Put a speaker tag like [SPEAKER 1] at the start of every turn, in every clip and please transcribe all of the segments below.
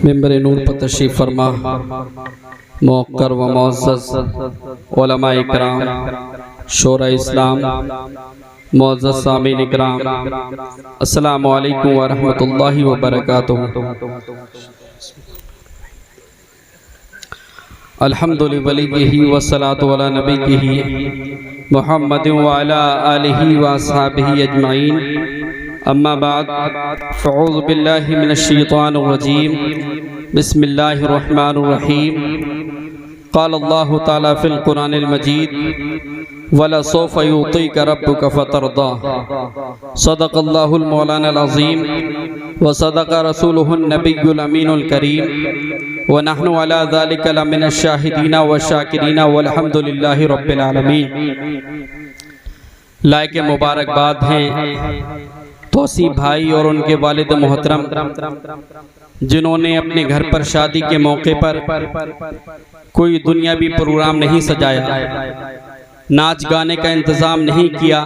[SPEAKER 1] ممبر نور پر تشریف فرما موقر و معزز علماء اکرام، شورا اسلام، معزز سامعین اکرام، السلام علیکم ورحمۃ اللہ وبرکاتہ۔ الحمد لولیہ والصلاة علی نبیہ محمد وعلی آلہ واصحابہ اجمعین، اما بعد فاعوذ باللہ من الشیطان الرجیم، بسم اللہ الرحمن الرحیم۔ قال اللہ تعالی فی القرآن المجید وَلَسَوْفَ يُعْطِيكَ رَبُّكَ فَتَرْضَىٰ۔ صدق اللہ المولانا العظیم وصدق رسولہ النبی الامین الکریم، وَنَحْنُ عَلَىٰ ذَلِكَ لَمِنَ الشَّاهِدِينَ وَالشَّاكِرِينَ وَالْحَمْدُ لِلَّهِ رَبِّ الْعَالَمِينَ۔ لائق مبارکباد ہیں توصیف بھائی اور ان کے والد محترم، جنہوں نے اپنے گھر پر شادی کے موقع پر کوئی دنیاوی پروگرام نہیں سجایا، ناچ گانے کا انتظام نہیں کیا،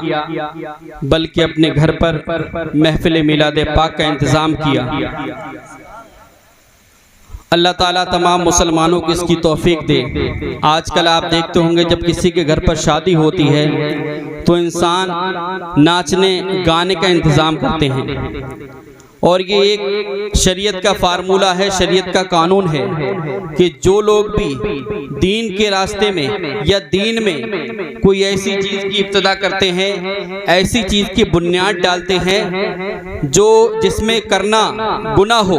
[SPEAKER 1] بلکہ اپنے گھر پر محفل میلاد پاک کا انتظام کیا۔ اللہ تعالیٰ تمام مسلمانوں کو اس کی توفیق دے۔ آج کل آپ دیکھتے ہوں گے جب کسی کے گھر پر شادی ہوتی ہے تو انسان ناچنے گانے کا انتظام کرتے ہیں، اور یہ ایک شریعت کا فارمولہ ہے، شریعت کا قانون ہے کہ جو لوگ بھی دین کے راستے میں یا دین میں کوئی ایسی چیز کی ابتدا کرتے ہیں، ایسی چیز کی بنیاد ڈالتے ہیں جو جس میں کرنا گناہ ہو،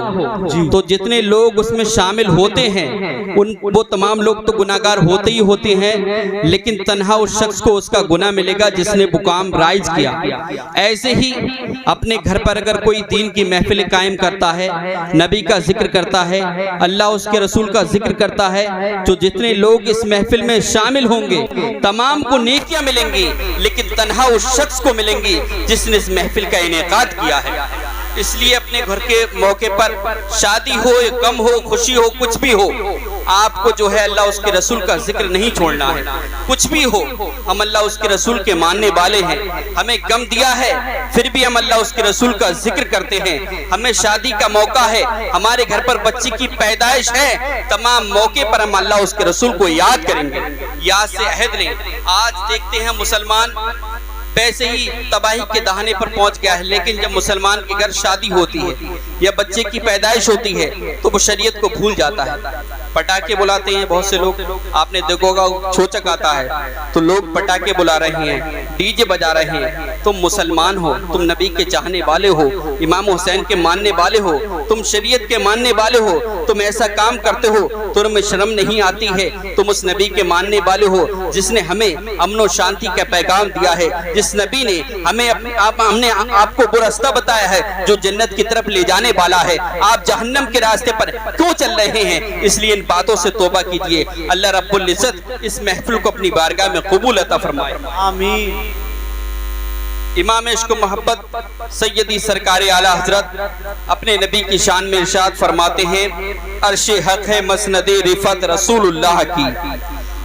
[SPEAKER 1] تو جتنے لوگ اس میں شامل ہوتے ہیں وہ تمام لوگ تو گناہگار ہوتے ہی ہوتے ہیں، لیکن تنہا اس شخص کو اس کا گناہ ملے گا جس نے وہ کام رائج کیا۔ ایسے ہی اپنے گھر پر اگر کوئی دین کی محفل قائم کرتا ہے، نبی کا ذکر کرتا ہے، اللہ اس کے رسول کا ذکر کرتا ہے، جو جتنے لوگ اس محفل میں شامل ہوں گے تمام کو نیکیاں ملیں گی، لیکن تنہا اس شخص کو ملیں گی جس نے اس محفل کا انعقاد کیا ہے۔ اس لیے اپنے گھر کے موقع پر شادی ہو، غم ہو، خوشی ہو، کچھ بھی ہو، آپ کو جو ہے اللہ اس کے رسول کا ذکر نہیں چھوڑنا ہے۔ کچھ بھی ہو، ہم اللہ اس کے رسول کے ماننے والے ہیں، ہمیں غم دیا ہے پھر بھی ہم اللہ اس کے رسول کا ذکر کرتے ہیں۔ ہمیں شادی کا موقع ہے، ہمارے گھر پر بچی کی پیدائش ہے، تمام موقع پر ہم اللہ اس کے رسول کو یاد کریں گے، یاد سے عہد لیں۔ آج دیکھتے ہیں مسلمان ویسے ہی تباہی کے دہانے پر پہنچ گیا ہے، لیکن جب مسلمان کے گھر شادی ہوتی ہے یا بچے کی پیدائش ہوتی ہے تو وہ شریعت کو بھول جاتا ہے۔ پٹاخے بلاتے ہیں بہت سے لوگ، آپ نے دیکھو گا چھوچک آتا ہے تو لوگ پٹاخے بلا رہے ہیں، ڈی جے بجا رہے ہیں۔ تم مسلمان ہو، تم نبی کے چاہنے والے ہو، امام حسین کے ماننے والے ہو، تم شریعت کے ماننے والے ہو، تم ایسا کام کرتے ہو تو تمہیں شرم نہیں آتی ہے؟ تم اس نبی کے ماننے والے ہو جس نے ہمیں امن و شانتی کا پیغام دیا ہے، جس نبی نے ہمیں آپ کو وہ راستہ بتایا ہے جو جنت کی طرف لے جانے والا ہے۔ آپ جہنم کے راستے پر کیوں چل رہے ہیں؟ اس لیے ان باتوں سے توبہ کیجئے۔ اللہ رب العزت اس محفل کو اپنی بارگاہ میں قبول عطا فرمائے، آمین۔ امام عشق و محبت سیدی سرکار اعلی حضرت اپنے نبی کی شان میں ارشاد فرماتے ہیں، عرش حق ہے مسند رفعت رسول اللہ کی،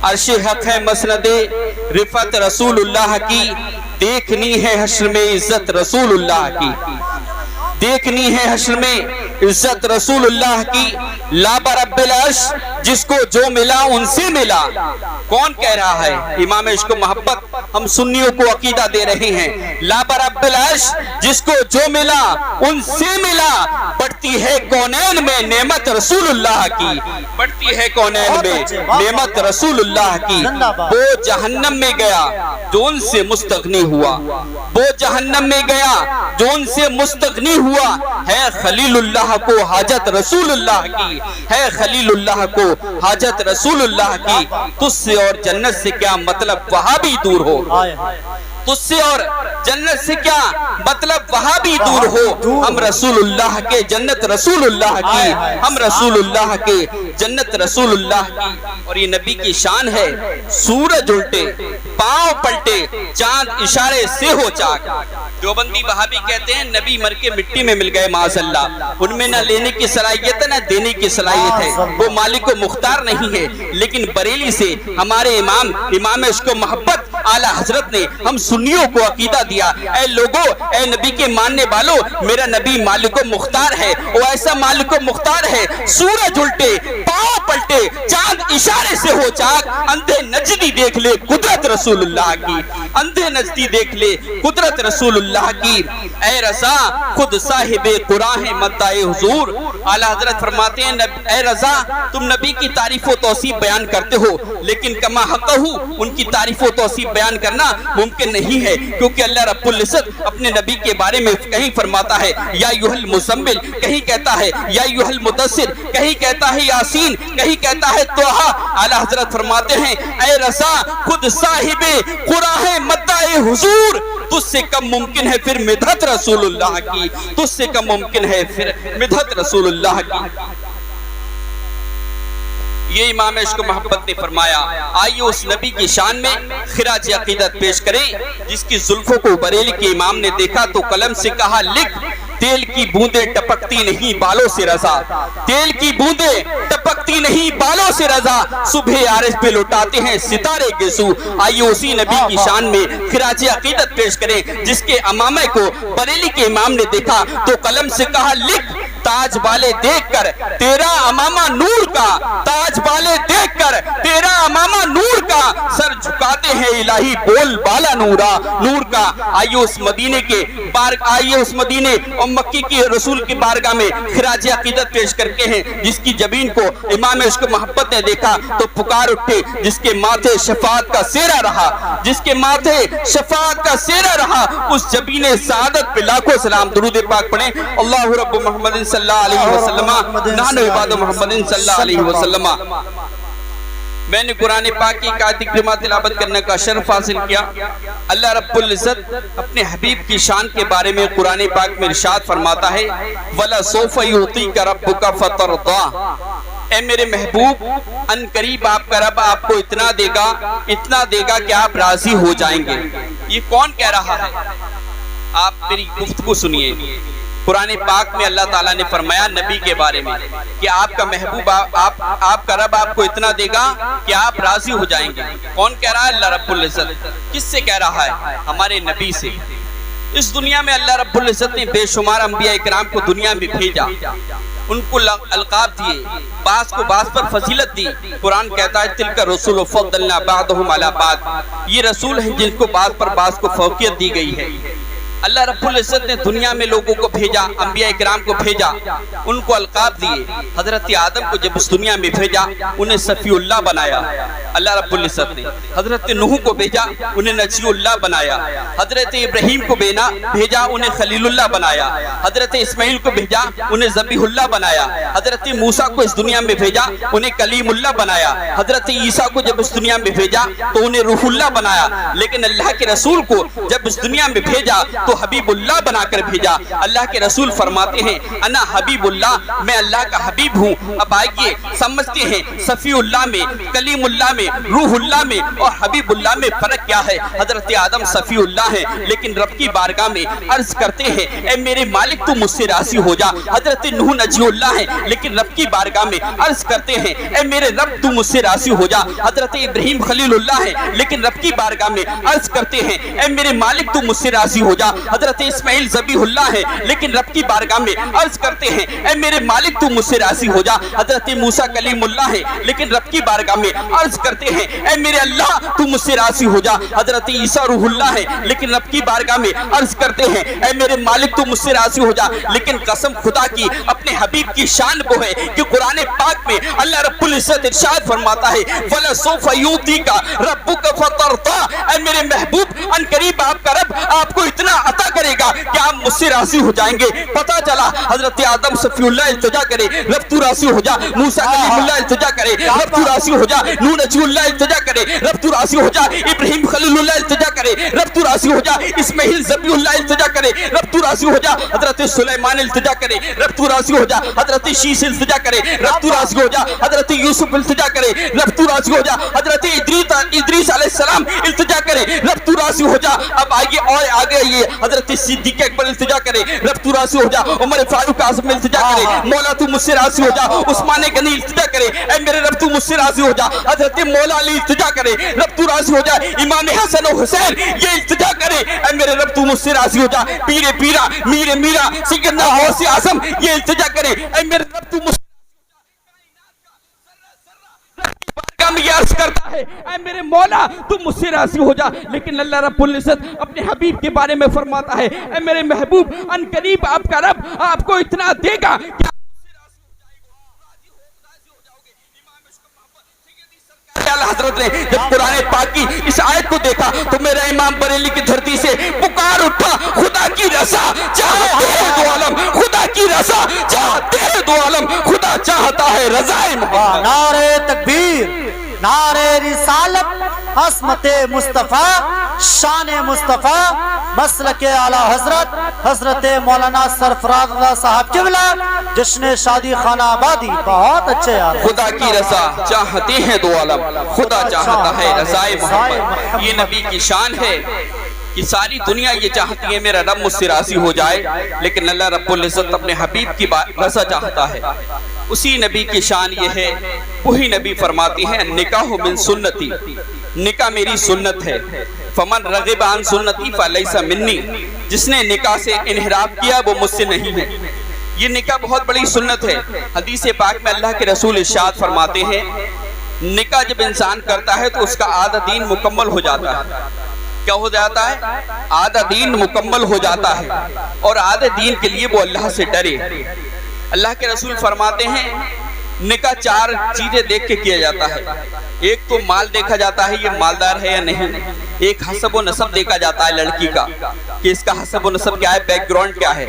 [SPEAKER 1] عرش حق ہے مسند رفعت رسول اللہ کی، دیکھنی ہے حشر میں عزت رسول اللہ کی، دیکھنی ہے حشر میں عزت رسول اللہ کی۔ لا برب العرش، جس کو جو ملا ان سے ملا۔ کون کہہ رہا ہے؟ امام عشق و محبت ہم سنیوں کو عقیدہ دے رہے ہیں۔ لا برب العرش، جس کو جو ملا ان سے ملا، بڑھتی ہے کونین میں نعمت رسول اللہ کی، بڑھتی ہے کونین میں نعمت رسول اللہ کی۔ وہ جہنم میں گیا جو ان سے مستغنی ہوا، وہ جہنم میں گیا جو ان سے مستغنی ہوا، ہے خلیل اللہ کو حاجت رسول اللہ کی، ہے خلیل اللہ کو حاجت رسول اللہ کی۔ تجھ سے اور جنت سے کیا مطلب وہاں بھی دور ہو، تجھ سے اور جنت سے کیا مطلب وہاں بھی دور ہو، ہم رسول اللہ کے جنت رسول اللہ کی، ہم رسول اللہ کے جنت رسول اللہ کی۔ اور یہ نبی کی شان ہے، سورج الٹے پاؤں پلٹے چاند اشارے سے ہو چاک۔ دیوبندی وہابی کہتے ہیں نبی مر کے مٹی میں مل گئے معاذ اللہ، ان میں نہ لینے کی صلاحیت ہے نہ دینے کی صلاحیت ہے، وہ مالک و مختار نہیں ہے۔ لیکن بریلی سے ہمارے امام عشق و محبت आला हजरत ने हम सुन्नियों को अकीदा दिया, ऐ लोगों, ऐ नबी के मानने वालों, मेरा नबी मालिको मुख्तार है, वो ऐसा मालिको मुख्तार है, सूरज उल्टे पांव पलटे चांद इशारे से हो चाक, अंधे नजदी देख ले कुदरत रसूलुल्लाह की, अंधे नजदी देख ले कुदरत रसूलुल्लाह की। ऐ रज़ा खुद साहिबे कुरान है मद्दाए हुजूर। आला हजरत फरमाते हैं, ऐ रज़ा तुम नबी की तारीफ व तौसीफ बयान करते हो, लेकिन कमा हक़हू उनकी तारीफ व तौसीफ बयान करना मुमकिन नहीं है, क्योंकि अल्लाह रब्बुल इज़्ज़त अपने नबी के बारे में कहीं फरमाता है या अय्युहल मुज़म्मिल, कहीं कहता है या अय्युहल मुदस्सिर, कहीं कहता है यासीन, कहीं कहता है तोहा। आला हजरत फरमाते हैं, ऐ रज़ा खुद साहिबे कुरान है मद्दाए हुजूर, तुझसे कम मुमकिन है फिर मिदहत रसूलुल्लाह की, तुझसे कम मुमकिन है फिर मिदहत रसूलुल्लाह की। ये इमाम इश्क मोहब्बत ने फरमाया, आइए उस नबी की शान में खिराज अकीदत पेश करें जिसकी जुल्फों को बरेली के इमाम ने देखा तो कलम से कहा लिख, तेल की बूंदें टपकती नहीं बालों से रज़ा, तेल की बूंदें टपकती नहीं बालों से रज़ा, सुबह आरिश पे लुटाते हैं सितारे गिसू। आइए उसी नबी की शान में खिराज अकीदत पेश करें जिसके अमामे को बरेली के इमाम ने देखा तो कलम से कहा लिख, ताज वाले देखकर तेरा अमामा नूर का, ताज वाले देखकर तेरा अमामा नूर का, सर झुकाते हैं इलाही बोल बाला नूरा नूर का। आइए उस मदीने के आइए उस मदीने और मक्की की रसूल की बारगाह में खिराज अकीदत पेश करके हैं जिसकी जबीन को इमाम इश्क मोहब्बत ने देखा तो पुकार उठे, जिसके माथे शफाअत का सेरा रहा, जिसके माथे शफाअत का सेरा रहा, उस जबीने सआदत पे लाखों सलाम दुरूद पाक पढ़ें। अल्लाहु रब्बु मुहम्मदिन सल्लल्लाहु अलैहि वसल्लम नानो इबादु मुहम्मदिन सल्लल्लाहु अलैहि वसल्लम। मैंने कुरान पाक की आयत करीमा तिलावत करने का शर्फ हासिल किया। अल्लाह रब्बुल इज़्ज़त अपने हबीब की शान के बारे में कुरान पाक में इरशाद फरमाता है, वला सौफ़ युतीका रब्बुका फतरदा, ऐ मेरे महबूब अन करीब आपका रब आपको इतना देगा कि आप राजी हो जाएंगे। ये कौन कह रहा है? आप मेरी गुफ्तगू सुनिए। कुरान पाक में अल्लाह ताला ने फरमाया नबी के बारे में कि आपका महबूब आपका रब आपको इतना देगा कि आप राजी हो जाएंगे। कौन कह रहा है? अल्लाह रब्बुल इज़्ज़त। किससे कह रहा है? हमारे नबी से। इस दुनिया में अल्लाह रब्बुल इज़्ज़त ने बेशुमार अंबिया इकराम को दुनिया में भेजा, उनको अलकाब दिए, बास को बास पर फजीलत दी। कुरान कहता है तिलका रसूल फद्दलना बादहुम अला बाद, ये रसूल हैं जिनको बास पर बास को फौकियत दी गई है। अल्लाह रब्बुल इज़्ज़त ने दुनिया में लोगों को भेजा, अंबिया इकराम को भेजा, उनको अलकाब दिए। हजरत आदम को जब इस दुनिया में भेजा उन्हें सफ़ीउल्लाह बनाया अल्लाह रब्बुल इज़्ज़त ने। हजरत नूह को भेजा, उन्हें नजीउल्लाह बनाया। हजरत इब्राहीम को भेजा, उन्हें खलीलुल्लाह बनाया। हजरत इस्माइल को भेजा, उन्हें ज़बीहुल्लाह बनाया। हजरत मूसा को इस दुनिया में भेजा, उन्हें कलीमुल्लाह बनाया। हजरत ईसा को जब इस दुनिया में भेजा तो उन्हें रूहुल्लाह बनाया। लेकिन अल्लाह के रसूल को जब इस दुनिया में भेजा तो हबीबुल्लाह बनाकर भेजा। अल्लाह के रसूल फरमाते हैं अना हबीबुल्लाह, मैं अल्लाह का हबीब हूँ। अब आइए समझते हैं सफ़ीउल्लाह में, कलीमुल्लाह में, रूहुल्लाह में और हबीबुल्लाह में फर्क क्या है। हजरत आदम सफ़ीउल्लाह है लेकिन रब की बारगाह में अर्ज करते हैं ए मेरे मालिक तू मुझसे राज़ी हो जा। हजरत नूह नजीउल्लाह है लेकिन रब की बारगाह में अर्ज करते हैं ए मेरे रब तू मुझसे राज़ी हो जा। हजरत इब्राहीम खलीलुल्लाह है लेकिन रब की बारगाह में अर्ज करते हैं ए मेरे मालिक तू मुझसे राज़ी हो जा। हजरत इस्माइल ज़बीहुल्लाह है लेकिन रब की बारगाह में अर्ज करते हैं ए मेरे मालिक तू मुझसे राज़ी हो जा। हजरत मूसा कलीमुल्लाह है लेकिन रब की बारगाह में अर्ज करते हैं ए मेरे अल्लाह तू मुझसे राज़ी हो जा। हजरत ईसा रूहुल्लाह है लेकिन रब की बारगाह में अर्ज करते हैं ए मेरे मालिक तू मुझसे राज़ी हो जा। लेकिन कसम खुदा की अपने हबीब की शान वो है कि कुरान पाक में अल्लाह रब्बुल इज़्ज़त इरशाद फरमाता है वला सौफ़ युतीका रब्बुका फतरदा, ए मेरे महबूब अन करीब आपका रब आपको इतना अता करेगा कि आप मुझसे राज़ी हो जाएंगे। पता चला हजरत आदम सफ़ीउल्लाह इल्तिजा करे रब तू राज़ी हो जा, मूसा कलीमुल्लाह इल्तिजा करे रब तू राज़ी हो जा, नूह नजीउल्लाह इल्तिजा करे रब तू राज़ी हो जा, इब्राहीम खलीलुल्लाह इल्तिजा करे रब तू राज़ी हो जा, इस्माइल ज़बीहुल्लाह इल्तिजा करे रब तू राज़ी हो जा, हजरत सुलेमान इल्तिजा करे रब तू राज़ी हो जा, हजरत शीश इल्तिजा करे रब तू राज़ी हो जा, हजरत यूसुफ یوسف التجا کرے رب تو راضی ہو جا، حضرت ادریس علیہ السلام التجا کرے رب تو راضی ہو جا۔ اب آئیے اور آگے آئیے، حضرت صدیق اکبر التجا کرے رب تو راضی ہو جا، عمر فاروق اعظم التجا کرے مولا تو مجھ سے راضی ہو جا، عثمان غنی التجا کرے اے میرے رب تو مجھ سے راضی ہو جا، حضرت مولا علی التجا کرے رب تو راضی ہو جا، امام حسن و حسین یہ التجا کرے اے میرے رب تو مجھ سے راضی ہو جا، پیر پیرا میر میرا سیدنا غوث اعظم یہ التجا کرے اے میرے رب تو مجھ میں یہ عرض کرتا ہے اے میرے مولا تم مجھ سے راضی ہو جا۔ لیکن اللہ رب العزت اپنے حبیب کے بارے میں فرماتا ہے اے میرے محبوب ان قریب آپ کا رب آپ کو اتنا دے گا کہ حضرت نے جب قرآن پاک کی اس آیت کو دیکھا تو میرا امام بریلی کی دھرتی سے پکار اٹھا، خدا کی رضا چاہتے ہیں دو عالم، خدا کی رضا چاہتے ہیں دو عالم، خدا چاہتا ہے رضا محمد۔
[SPEAKER 2] نعرہ تکبیر، نعرہ رسالت، عصمت مصطفیٰ، شان مصطفیٰ، مسلک اعلیٰ حضرت حضرت مولانا سرفراز اللہ صاحب قبلہ جشن شادی خانہ آبادی۔ بہت اچھے یار،
[SPEAKER 1] خدا کی رضا چاہتے ہیں دو عالم، خدا چاہتا ہے رضا محمد۔ یہ نبی کی شان ہے کہ ساری دنیا یہ چاہتی ہے میرا رب مجھ سے راضی ہو جائے، لیکن اللہ رب العزت اپنے حبیب کی رضا چاہتا ہے۔ اسی نبی کی شان یہ ہے، وہی نبی فرماتی ہے نکاح من سنتی، نکاح میری سنت ہے، فمن رغب عن سنتی فلیس منی، جس نے نکاح سے انحراف کیا وہ مجھ سے نہیں ہے۔ یہ نکاح بہت بڑی سنت ہے۔ حدیث پاک میں اللہ کے رسول ارشاد فرماتے ہیں نکاح جب انسان کرتا ہے تو اس کا آدھا دین مکمل ہو جاتا ہے۔ کیا ہو جاتا ہے؟ آدھا دین مکمل ہو جاتا ہے، اور آدھے دین کے لیے وہ اللہ سے ڈرے۔ اللہ کے رسول فرماتے ہیں نکاح چار چیزیں دیکھ کے کیا جاتا ہے۔ ایک تو مال دیکھا جاتا ہے یہ مالدار ہے یا نہیں، ایک حسب و نسب دیکھا جاتا ہے لڑکی کا کہ اس کا حسب و نسب کیا ہے، بیک گراؤنڈ کیا ہے،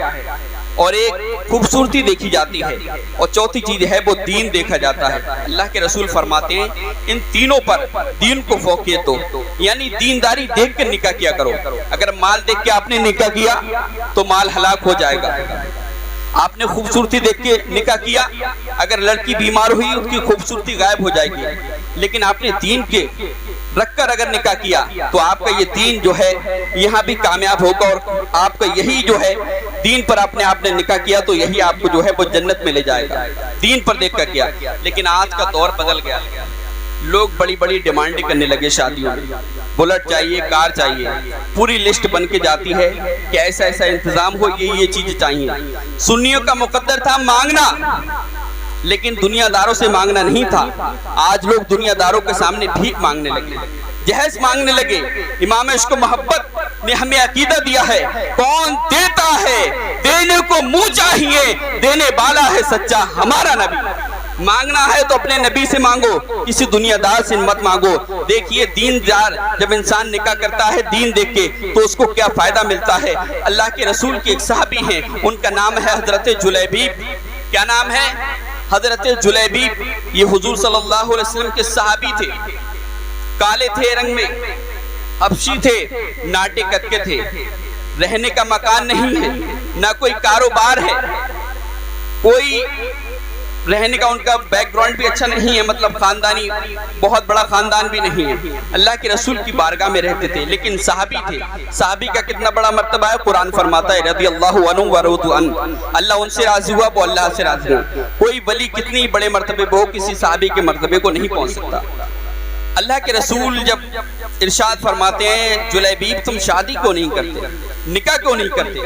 [SPEAKER 1] اور ایک خوبصورتی دیکھی جاتی ہے، اور چوتھی چیز ہے وہ دین دیکھا جاتا ہے۔ اللہ کے رسول فرماتے ہیں ان تینوں پر دین کو فوقیت دو، یعنی دینداری دیکھ کر نکاح کیا کرو۔ اگر مال دیکھ کے آپ نے نکاح کیا تو مال ہلاک ہو جائے گا۔ آپ نے خوبصورتی دیکھ کے نکاح کیا، اگر لڑکی بیمار ہوئی اس کی خوبصورتی غائب ہو جائے گی، لیکن آپ نے دین کے رکھ کر اگر نکاح کیا تو آپ کا یہ دین جو ہے یہاں بھی کامیاب ہوگا، اور آپ کا یہی جو ہے دین پر آپ نے نکاح کیا تو یہی آپ کو جو ہے وہ جنت میں لے جائے گا، دین پر دیکھ کر کیا۔ لیکن آج کا دور بدل گیا، لوگ بڑی بڑی ڈیمانڈیں کرنے لگے شادیوں میں، بلٹ چاہیے، کار چاہیے، پوری لسٹ بن کے جاتی ہے کہ ایسا ایسا انتظام ہو، یہ چیزیں چاہیے۔ سنیوں کا مقدر تھا مانگنا، لیکن دنیا داروں سے مانگنا نہیں تھا۔ آج لوگ دنیا داروں کے سامنے بھیک مانگنے لگے، جہیز مانگنے لگے۔ امام عشق و محبت نے ہمیں عقیدہ دیا ہے کون دیتا ہے دینے کو منہ چاہیے، دینے والا ہے سچا ہمارا نبی۔ مانگنا ہے تو اپنے نبی سے مانگو، کسی دنیا دار سے مت مانگو۔ دیکھیے دین دار جب انسان نکاح کرتا ہے دین دیکھ کے تو اس کو کیا فائدہ ملتا ہے۔ اللہ کے رسول کے ایک صحابی ہیں، ان کا نام ہے حضرت جلیبیب۔ کیا نام ہے؟ حضرت جلیبیب۔ یہ حضور صلی اللہ علیہ وسلم کے صحابی تھے، کالے تھے رنگ میں، حبشی تھے، ناٹے کت کے تھے، رہنے کا مکان نہیں ہے، نہ کوئی کاروبار ہے، کوئی رہنے کا ان کا بیک گراؤنڈ بھی اچھا نہیں ہے، مطلب خاندانی بہت بڑا خاندان بھی نہیں ہے۔ اللہ کے رسول کی بارگاہ میں رہتے تھے، لیکن صحابی تھے۔ صحابی کا کتنا بڑا مرتبہ ہے، قرآن فرماتا ہے رضی اللہ عنہ ورضوا عنہ، اللہ ان سے راضی ہوا وہ اللہ سے راضی ہوا۔ کوئی ولی کتنی بڑے مرتبے پہ ہو کسی صحابی کے مرتبے کو نہیں پہنچ سکتا۔ اللہ کے رسول جب ارشاد فرماتے ہیں جلیبیب تم شادی کیوں نہیں کرتے، نکاح کیوں نہیں کرتے؟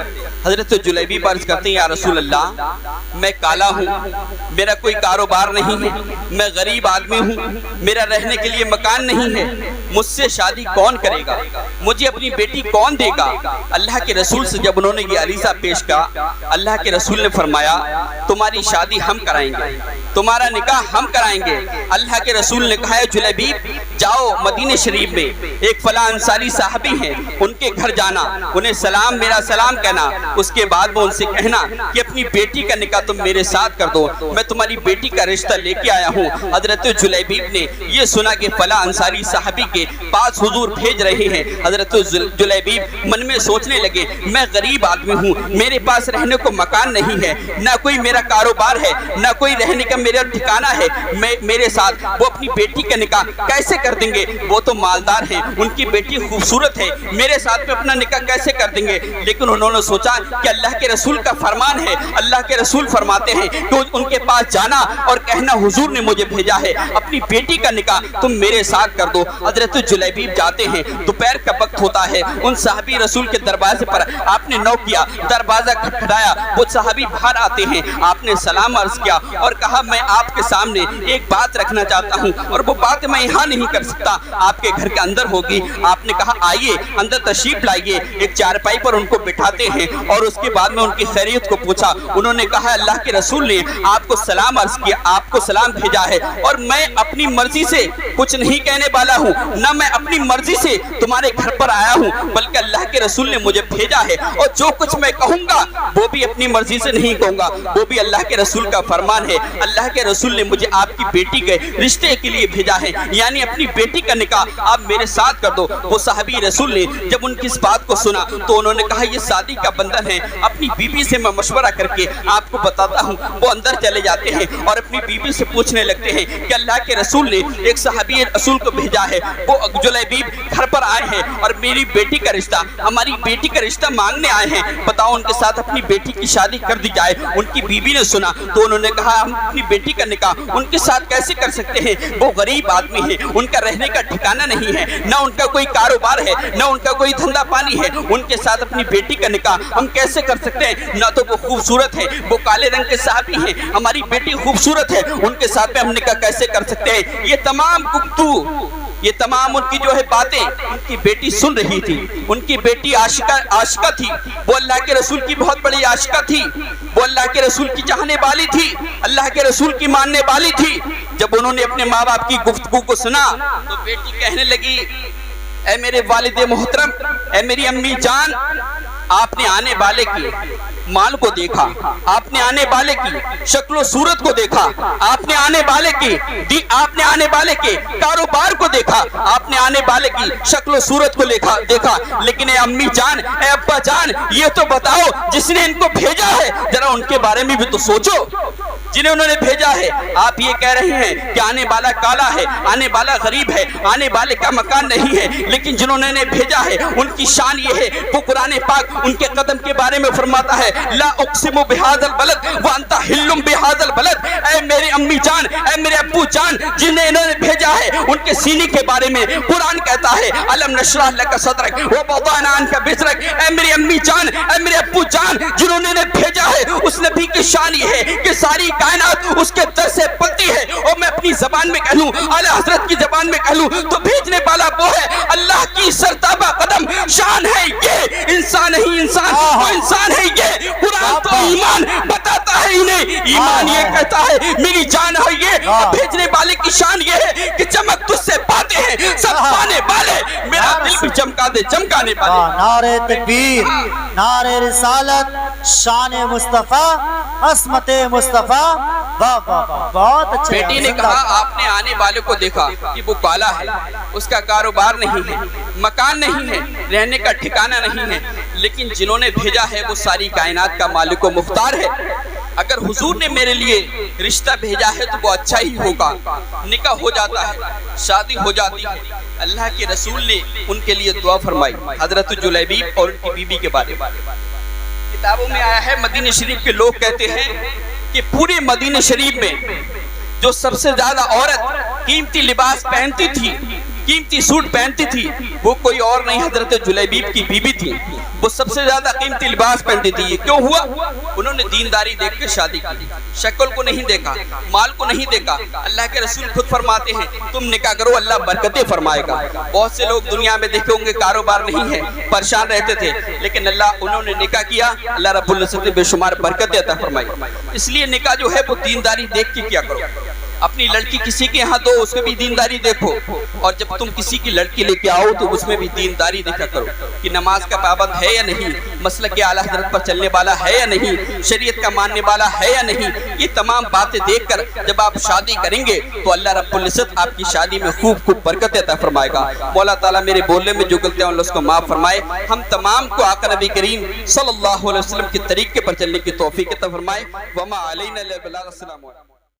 [SPEAKER 1] حضرت جلیبیب عرض کرتے ہیں یا رسول اللہ میں کالا ہوں، میرا کوئی کاروبار نہیں ہے، میں غریب آدمی ہوں، میرا رہنے کے لیے مکان نہیں ہے، مجھ سے شادی کون کرے گا، مجھے اپنی بیٹی کون دے گا؟ اللہ کے رسول سے جب انہوں نے یہ عریضہ پیش کیا، اللہ کے رسول نے فرمایا تمہاری شادی ہم کرائیں گے، تمہارا نکاح ہم کرائیں گے۔ اللہ کے رسول نے کہا ہے جلیبیب جاؤ مدینہ شریف میں ایک فلاں انصاری صحابی ہیں ان کے گھر جانا، انہیں سلام सलाम मेरा सलाम कहना। उसके बाद वो उनसे कहना कि अपनी बेटी का निकाह तुम मेरे साथ कर दो, मैं तुम्हारी बेटी का रिश्ता लेके आया हूँ। हजरत जुलैबीब ने ये सुना कि फला अंसारी साहबी के पास हुजूर भेज रहे हैं। हजरत जुलैबीब मन में सोचने लगे, मैं गरीब आदमी हूँ, मेरे पास रहने को मकान नहीं है, ना कोई मेरा कारोबार है, ना कोई रहने का मेरा ठिकाना है, मेरे साथ वो अपनी बेटी का निकाह कैसे कर देंगे? वो तो मालदार हैं, उनकी बेटी खूबसूरत है, मेरे साथ में अपना निकाह कैसे कर देंगे? लेकिन उन्होंने सोचा कि अल्लाह के रसूल का फरमान है, अल्लाह के रसूल फरमाते हैं कि उनके पास जाना और कहना हुजूर ने मुझे भेजा है, अपनी बेटी का निकाह तुम मेरे साथ कर दो। हजरत जुलैबीब जाते हैं, दोपहर का वक्त होता है, उन साहबी रसूल के दरवाजे पर आपने नॉक किया, दरवाजा खटखटाया, वो साहबी बाहर आते हैं, आपने सलाम अर्ज किया और कहा मैं आपके सामने एक बात रखना चाहता हूँ और वो बात मैं यहाँ नहीं कर सकता, आपके घर के अंदर होगी। आपने कहा आइए अंदर तशरीफ लाइए। एक चारपाई पर उनको बिठाते हैं और उसके बाद में उनकी खैरियत को पूछा। उन्होंने कहा अल्लाह के रसूल ने आपको सलाम अर्ज किया, आपको सलाम भेजा है और मैं अपनी मर्जी से कुछ नहीं कहने वाला हूँ, न मैं अपनी मर्जी से तुम्हारे घर पर आया हूँ, बल्कि अल्लाह के रसूल ने मुझे भेजा है और जो कुछ मैं कहूँगा वो भी अपनी मर्जी से नहीं कहूँगा, वो भी अल्लाह के रसूल का फरमान है। अल्लाह के रसूल ने मुझे आपकी बेटी के रिश्ते के लिए भेजा है, यानी अपनी बेटी का निकाह आप मेरे साथ कर दो। वो साहबी रसूल ने जब उनकी इस बात को सुना तो उन्होंने कहा ये शादी का बंधन है, अपनी बीबी से मैं मशवरा करके आपको बताता हूँ। वो अंदर चले जाते हैं और अपनी बीबी से पूछने लगते हैं कि अल्लाह के रसूल ने एक साहबी रसूल को भेजा है, वो जुलैबीब घर पर आए हैं और मेरी बेटी का रिश्ता, हमारी बेटी का रिश्ता मांगने आए हैं, बताओ उनके साथ अपनी बेटी की शादी कर दी जाए। उनकी बीबी ने सुना तो उन्होंने कहा हम अपनी बेटी का निकाह उनके साथ कैसे कर सकते हैं, वो गरीब आदमी है, उनका रहने का ठिकाना नहीं है, न उनका कोई कारोबार है, न उनका कोई धंधा पानी है, उनके साथ अपनी बेटी का निकाह हम कैसे कर सकते हैं? न तो वो खूबसूरत है, वो काले रंग के साहबी हैं, हमारी बेटी खूबसूरत है, उनके साथ में हम निकाह कैसे कर सकते हैं? ये तमाम गुफ्तगू, ये तमाम उनकी जो है बातें उनकी बेटी सुन रही थी। उनकी बेटी आशिका थी, वो अल्लाह के रसूल की बहुत बड़ी आशिका थी, वो अल्लाह के रसूल की चाहने वाली थी, अल्लाह के रसूल की मानने वाली थी। जब उन्होंने अपने माँ बाप की गुफ्तगू को सुना तो बेटी कहने लगी, ऐ मेरे वालिद मोहतरम, ऐ मेरी अम्मी जान, आपने आने वाले की माल को देखा, आपने आने वाले की शक्लो सूरत को देखा, आपने आने वाले आपने आने वाले के कारोबार को देखा, आपने आने वाले की शक्लो सूरत को देखा, लेकिन ए अम्मी जान, ए अब्बा जान, ये तो बताओ जिसने इनको भेजा है जरा उनके बारे में भी तो सोचो, जिन्हें उन्होंने भेजा है। आप ये कह रहे हैं कि आने वाला काला है, आने वाला गरीब है, आने वाले का मकान नहीं है, लेकिन जिन्होंने भेजा है उनकी शान ये है, वो कुरान पाक उनके कदम के बारे में फरमाता है, ला उक़सिमु बिहाज़ल बलद व अंता हिल्लुम बिहाज़ल बलद। ऐ मेरी अम्मी जान, ऐ मेरे अब्बू जान, जिन्हें इन्होंने भेजा है उनके सीने के बारे में कुरान कहता है, अलम नशरह लका सदरक व वदअना अन्का विज़रक। ऐ मेरी अम्मी जान, ऐ मेरे अब्बू जान, जिन्होंने भेजा है उस नबी की शान ये है कि सारी कायनात उसके दर से पलती है। और मैं अपनी जबान में कह लूं, आला हजरत की जबान में कह लूं तो भेजने वाला वो है अल्लाह की सरताबा कदम शान है ये, इंसान नहीं इंसान, वो इंसान है ये। कुरान तो ईमान बताता है इन्हें, ईमान ये कहता है मेरी जान है ये, भेजने वाले की शान ये है कि चमक तुझसे पाते हैं सब पाने वाले, मेरा दिल भी चमका दे चमकाने वाले।
[SPEAKER 2] नारे तकबीर, नारे रिसालत, शान मुस्तफा, अस्मत मुस्तफा, वाह वाह वाह, बहुत अच्छे।
[SPEAKER 1] बेटी ने कहा आपने आने वाले को देखा कि वो काला है, उसका कारोबार नहीं है, मकान नहीं है, रहने का ठिकाना नहीं है, लेकिन जिन्होंने भेजा है वो सारी कायनात का मालिक व मुख्तार है। अगर हुजूर ने मेरे लिए रिश्ता भेजा है तो वो अच्छा ही होगा। निकाह हो जाता है, शादी हो जाती है। अल्लाह के रसूल ने उनके लिए दुआ फरमाई हजरत जुलैबीब और उनकी बीबी के बारे में। किताबों में आया है, मदीने शरीफ के लोग कहते हैं कि पूरे मदीने शरीफ में जो सबसे ज्यादा औरत कीमती लिबास पहनती थी, कीमती सूट पहनती थी, वो कोई और नहीं हजरत जुलैबीब की बीबी थी। वो सबसे ज्यादा कीमती लिबास पहनती थी। ये क्यों हुआ? उन्होंने दीनदारी देख के शादी की, शक्ल को नहीं देखा, माल को नहीं देखा। अल्लाह के रसूल खुद फरमाते हैं तुम निकाह करो अल्लाह बरकतें फरमाएगा। बहुत से लोग दुनिया में देखे होंगे कारोबार नहीं है, परेशान रहते थे, लेकिन उन्होंने निकाह किया, अल्लाह रब्बुल इज्जत ने बेशुमार बरकतें अता फरमाई। इसलिए निकाह जो है वो दीनदारी देख के किया करो। اپنی لڑکی کسی کے ہاں دو، اس میں بھی دینداری دیکھو، اور جب تم کسی کی لڑکی لے کے آؤ تو اس میں بھی دینداری دیکھا کرو کہ نماز کا پابند ہے یا نہیں، مسلک اعلیٰ حضرت پر چلنے والا ہے یا نہیں، شریعت کا ماننے والا ہے یا نہیں۔ یہ تمام باتیں دیکھ کر جب آپ شادی کریں گے تو اللہ رب العزت آپ کی شادی میں خوب خوب برکت عطا فرمائے گا۔ مولا تعالیٰ میرے بولنے میں جو غلطیاں اللہ اس کو معاف فرمائے، ہم تمام کو آقا نبی کریم صلی اللہ علیہ وسلم کے طریقے پر چلنے کی توفیق عطا فرمائے۔ وما علینا الا البلاغ۔ السلام علیکم۔